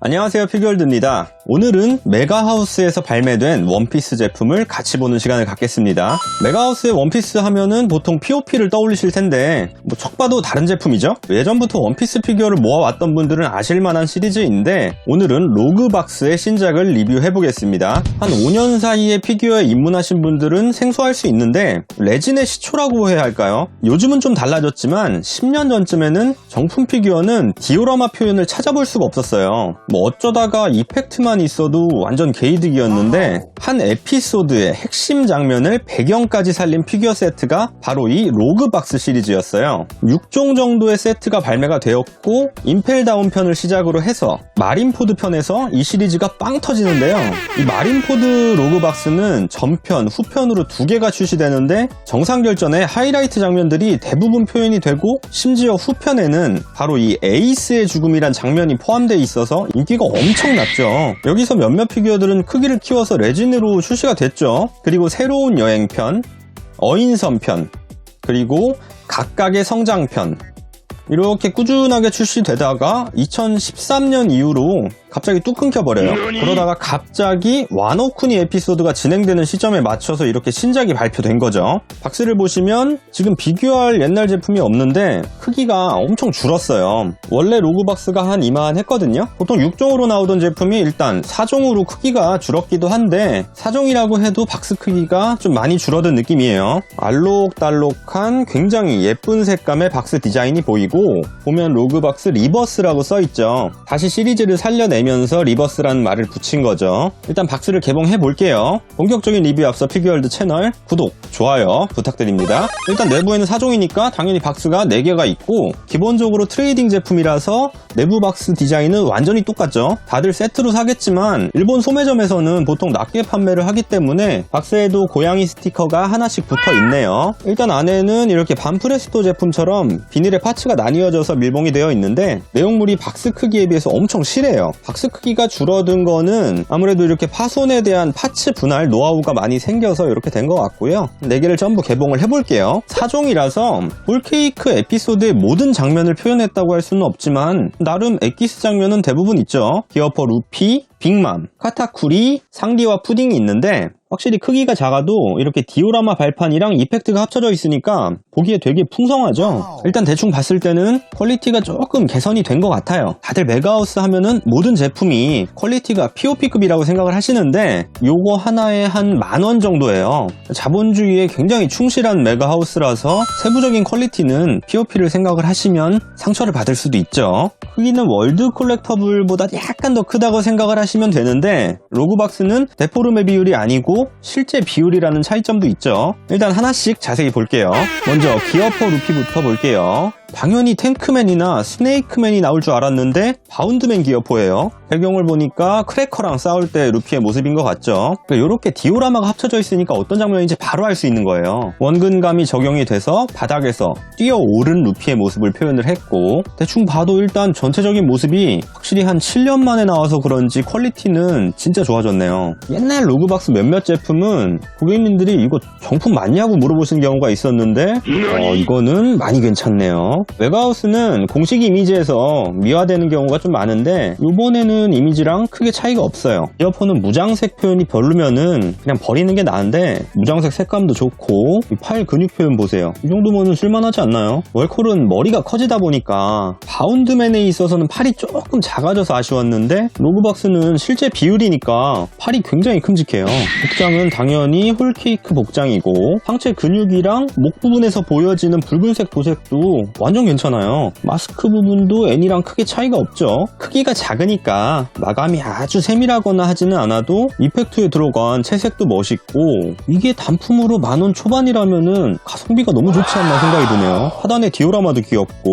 안녕하세요, 피규어월드입니다. 오늘은 메가하우스에서 발매된 원피스 제품을 같이 보는 시간을 갖겠습니다. 메가하우스의 원피스 하면은 보통 POP를 떠올리실 텐데 척 봐도 다른 제품이죠? 예전부터 원피스 피규어를 모아왔던 분들은 아실만한 시리즈인데 오늘은 로그박스의 신작을 리뷰해보겠습니다. 한 5년 사이에 피규어에 입문하신 분들은 생소할 수 있는데 레진의 시초라고 해야 할까요? 요즘은 좀 달라졌지만 10년 전쯤에는 정품 피규어는 디오라마 표현을 찾아볼 수가 없었어요. 어쩌다가 이펙트만 있어도 완전 개이득이었는데 한 에피소드의 핵심 장면을 배경까지 살린 피규어 세트가 바로 이 로그박스 시리즈였어요. 6종 정도의 세트가 발매가 되었고 임펠다운 편을 시작으로 해서 마린포드 편에서 이 시리즈가 빵 터지는데요. 이 마린포드 로그박스는 전편, 후편으로 두 개가 출시되는데 정상결전의 하이라이트 장면들이 대부분 표현이 되고 심지어 후편에는 바로 이 에이스의 죽음이란 장면이 포함되어 있어서 인기가 엄청났죠. 여기서 몇몇 피규어들은 크기를 키워서 레진으로 출시가 됐죠. 그리고 새로운 여행편, 어인선편, 그리고 각각의 성장편 이렇게 꾸준하게 출시되다가 2013년 이후로 갑자기 뚝 끊겨버려요. 그러다가 갑자기 와노쿠니 에피소드가 진행되는 시점에 맞춰서 이렇게 신작이 발표된 거죠. 박스를 보시면 지금 비교할 옛날 제품이 없는데 크기가 엄청 줄었어요. 원래 로그박스가 한 이만했거든요. 보통 6종으로 나오던 제품이 일단 4종으로 크기가 줄었기도 한데 4종이라고 해도 박스 크기가 좀 많이 줄어든 느낌이에요. 알록달록한 굉장히 예쁜 색감의 박스 디자인이 보이고 보면 로그박스 리버스라고 써있죠. 다시 시리즈를 살려내면서 리버스라는 말을 붙인 거죠. 일단 박스를 개봉해 볼게요. 본격적인 리뷰 앞서 피규어월드 채널 구독, 좋아요 부탁드립니다. 일단 내부에는 4종이니까 당연히 박스가 4개가 있고 기본적으로 트레이딩 제품이라서 내부 박스 디자인은 완전히 똑같죠. 다들 세트로 사겠지만 일본 소매점에서는 보통 낮게 판매를 하기 때문에 박스에도 고양이 스티커가 하나씩 붙어 있네요. 일단 안에는 이렇게 반프레스토 제품처럼 비닐의 파츠가 나뉘어져서 밀봉이 되어 있는데 내용물이 박스 크기에 비해서 엄청 실해요. 박스 크기가 줄어든 거는 아무래도 이렇게 파손에 대한 파츠 분할 노하우가 많이 생겨서 이렇게 된 것 같고요. 4개를 전부 개봉을 해볼게요. 4종이라서 홀케이크 에피소드의 모든 장면을 표현했다고 할 수는 없지만 나름 엑기스 장면은 대부분 있죠. 기어퍼 루피, 빅맘, 카타쿠리, 상디와 푸딩이 있는데 확실히 크기가 작아도 이렇게 디오라마 발판이랑 이펙트가 합쳐져 있으니까 보기에 되게 풍성하죠. 일단 대충 봤을 때는 퀄리티가 조금 개선이 된 것 같아요. 다들 메가하우스 하면은 모든 제품이 퀄리티가 POP급이라고 생각을 하시는데 요거 하나에 한 10,000원 정도예요. 자본주의에 굉장히 충실한 메가하우스라서 세부적인 퀄리티는 POP를 생각을 하시면 상처를 받을 수도 있죠. 크기는 월드 컬렉터블보다 약간 더 크다고 생각을 하시면 되는데 로그박스는 데포르메 비율이 아니고 실제 비율이라는 차이점도 있죠. 일단 하나씩 자세히 볼게요. 먼저 기어퍼 루피부터 볼게요. 당연히 탱크맨이나 스네이크맨이 나올 줄 알았는데 바운드맨 기어포예요. 배경을 보니까 크래커랑 싸울 때 루피의 모습인 것 같죠. 이렇게 디오라마가 합쳐져 있으니까 어떤 장면인지 바로 알 수 있는 거예요. 원근감이 적용이 돼서 바닥에서 뛰어오른 루피의 모습을 표현을 했고 대충 봐도 일단 전체적인 모습이 확실히 한 7년 만에 나와서 그런지 퀄리티는 진짜 좋아졌네요. 옛날 로그박스 몇몇 제품은 고객님들이 이거 정품 맞냐고 물어보시는 경우가 있었는데 이거는 많이 괜찮네요. 메가하우스는 공식 이미지에서 미화되는 경우가 좀 많은데 이번에는 이미지랑 크게 차이가 없어요. 이어폰은 무장색 표현이 별로면은 그냥 버리는 게 나은데 무장색 색감도 좋고 팔 근육 표현 보세요. 이 정도면 쓸만하지 않나요? 월콜은 머리가 커지다 보니까 바운드맨에 있어서는 팔이 조금 작아져서 아쉬웠는데 로그박스는 실제 비율이니까 팔이 굉장히 큼직해요. 복장은 당연히 홀케이크 복장이고 상체 근육이랑 목 부분에서 보여지는 붉은색 도색도 완전 괜찮아요. 마스크 부분도 애니랑 크게 차이가 없죠. 크기가 작으니까 마감이 아주 세밀하거나 하지는 않아도 이펙트에 들어간 채색도 멋있고 이게 단품으로 10,000원 초반이라면은 가성비가 너무 좋지 않나 생각이 드네요. 하단에 디오라마도 귀엽고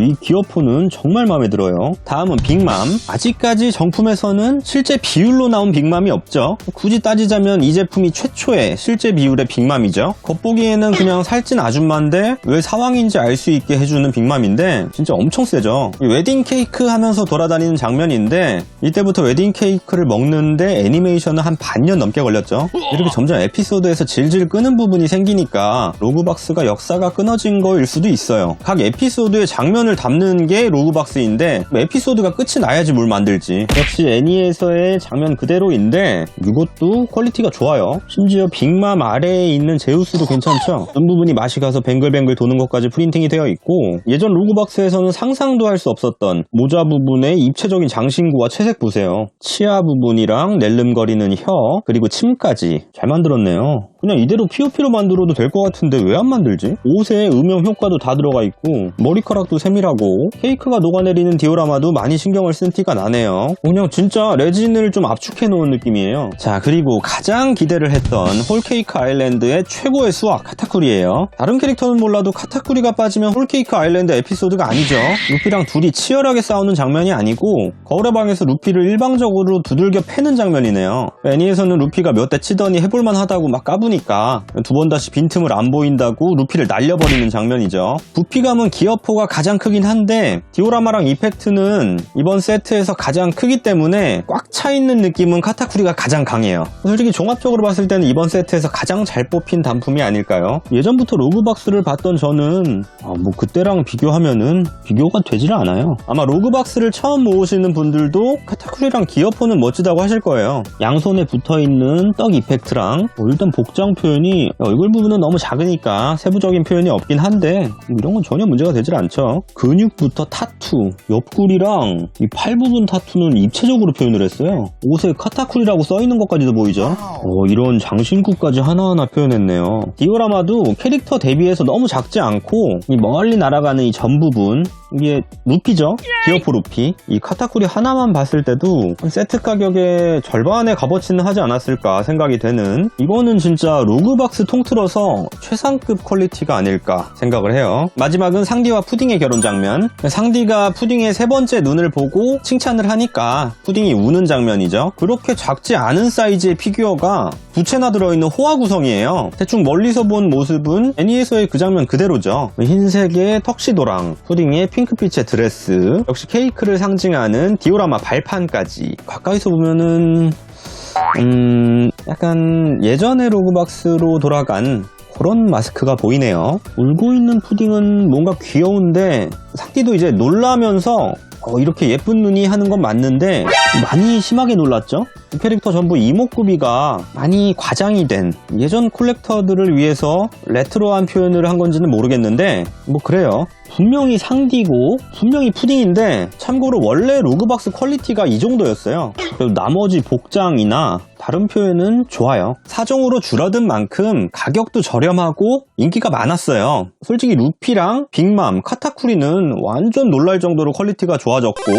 이 기어포는 정말 마음에 들어요. 다음은 빅맘. 아직까지 정품에서는 실제 비율로 나온 빅맘이 없죠. 굳이 따지자면 이 제품이 최초의 실제 비율의 빅맘이죠. 겉보기에는 그냥 살찐 아줌마인데 왜 사왕인지 알 수 있게 해주는 빅맘인데 진짜 엄청 세죠. 웨딩 케이크 하면서 돌아다니는 장면인데 했는데 이때부터 웨딩 케이크를 먹는데 애니메이션은 한 반년 넘게 걸렸죠. 이렇게 점점 에피소드에서 질질 끄는 부분이 생기니까 로그박스가 역사가 끊어진 거일 수도 있어요. 각 에피소드의 장면을 담는 게 로그박스인데 에피소드가 끝이 나야지 뭘 만들지. 역시 애니에서의 장면 그대로인데 이것도 퀄리티가 좋아요. 심지어 빅맘 아래에 있는 제우스도 괜찮죠. 전 부분이 맛이 가서 뱅글뱅글 도는 것까지 프린팅이 되어 있고, 예전 로그박스에서는 상상도 할 수 없었던 모자 부분의 입체적인 장신구와 채색 보세요. 치아 부분이랑 낼름거리는 혀, 그리고 침까지 잘 만들었네요. 그냥 이대로 POP로 만들어도 될 것 같은데 왜 안 만들지? 옷에 음영 효과도 다 들어가 있고 머리카락도 세밀하고 케이크가 녹아내리는 디오라마도 많이 신경을 쓴 티가 나네요. 그냥 진짜 레진을 좀 압축해 놓은 느낌이에요. 자, 그리고 가장 기대를 했던 홀케이크 아일랜드의 최고의 수학 카타쿠리예요. 다른 캐릭터는 몰라도 카타쿠리가 빠지면 홀케이크 아일랜드 에피소드가 아니죠. 루피랑 둘이 치열하게 싸우는 장면이 아니고 거울의 방에서 루피를 일방적으로 두들겨 패는 장면이네요. 애니에서는 루피가 몇 대 치더니 해볼만 하다고 막 까부니까 두 번 다시 빈틈을 안 보인다고 루피를 날려버리는 장면이죠. 부피감은 기어포가 가장 크긴 한데 디오라마랑 이펙트는 이번 세트에서 가장 크기 때문에 꽉 차있는 느낌은 카타쿠리가 가장 강해요. 솔직히 종합적으로 봤을 때는 이번 세트에서 가장 잘 뽑힌 단품이 아닐까요? 예전부터 로그박스를 봤던 저는 뭐 그때랑 비교하면은 비교가 되질 않아요. 아마 로그박스를 처음 모으시는 분들도 카타쿠리랑 기어포는 멋지다고 하실 거예요. 양손에 붙어있는 떡 이펙트랑 일단 복장 표현이 얼굴 부분은 너무 작으니까 세부적인 표현이 없긴 한데 이런 건 전혀 문제가 되질 않죠. 근육부터 타투, 옆구리랑 이 팔 부분 타투는 입체적으로 표현을 했어요. 옷에 카타쿠리라고 써있는 것까지도 보이죠. 이런 장신구까지 하나하나 표현했네요. 디오라마도 캐릭터 대비해서 너무 작지 않고 이 멀리 날아가는 이 전 부분, 이게 루피죠? 기어포 루피. 이 카타쿠리 하나만 봤을 때도 세트 가격의 절반의 값어치는 하지 않았을까 생각이 되는, 이거는 진짜 로그박스 통틀어서 최상급 퀄리티가 아닐까 생각을 해요. 마지막은 상디와 푸딩의 결혼 장면. 상디가 푸딩의 세 번째 눈을 보고 칭찬을 하니까 푸딩이 우는 장면이죠. 그렇게 작지 않은 사이즈의 피규어가 두 채나 들어있는 호화 구성이에요. 대충 멀리서 본 모습은 애니에서의 그 장면 그대로죠. 흰색의 턱시도랑 푸딩의 핑크빛의 드레스, 역시 케이크를 상징하는 디오라마 발판까지 가까이서 보면은 약간 예전의 로그박스로 돌아간 그런 마스크가 보이네요. 울고 있는 푸딩은 뭔가 귀여운데 상디도 이제 놀라면서 이렇게 예쁜 눈이 하는 건 맞는데 많이 심하게 놀랐죠? 이 캐릭터 전부 이목구비가 많이 과장이 된, 예전 콜렉터들을 위해서 레트로한 표현을 한 건지는 모르겠는데 뭐 그래요. 분명히 상디고 분명히 푸딩인데 참고로 원래 로그박스 퀄리티가 이 정도였어요. 그리고 나머지 복장이나 다른 표현은 좋아요. 사정으로 줄어든 만큼 가격도 저렴하고 인기가 많았어요. 솔직히 루피랑 빅맘, 카타쿠리는 완전 놀랄 정도로 퀄리티가 좋아졌고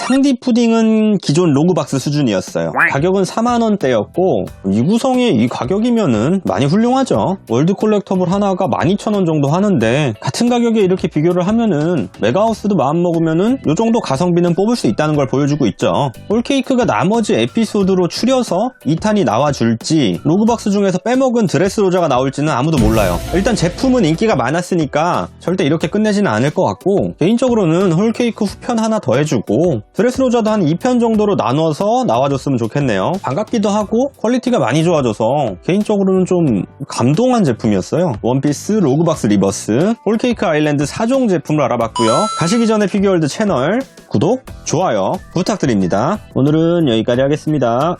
상디 푸딩은 기존 로그박스 수준이었어요. 가격은 4만원대였고 이 구성의 이 가격이면은 많이 훌륭하죠. 월드 콜렉터블 하나가 12,000원 정도 하는데 같은 가격에 이렇게 비교를 하면은 메가하우스도 마음먹으면은 요 정도 가성비는 뽑을 수 있다는 걸 보여주고 있죠. 홀케이크가 나머지 에피소드로 추려서 2탄이 나와줄지 로그박스 중에서 빼먹은 드레스로자가 나올지는 아무도 몰라요. 일단 제품은 인기가 많았으니까 절대 이렇게 끝내지는 않을 것 같고, 개인적으로는 홀케이크 후편 하나 더 해주고 드레스로자도 한 2편 정도로 나눠서 나와줬으면 좋겠네요. 반갑기도 하고 퀄리티가 많이 좋아져서 개인적으로는 좀 감동한 제품이었어요. 원피스 로그박스 리버스 홀케이크 아일랜드 4종 제품을 알아봤고요. 가시기 전에 피규어월드 채널 구독, 좋아요 부탁드립니다. 오늘은 여기까지 하겠습니다.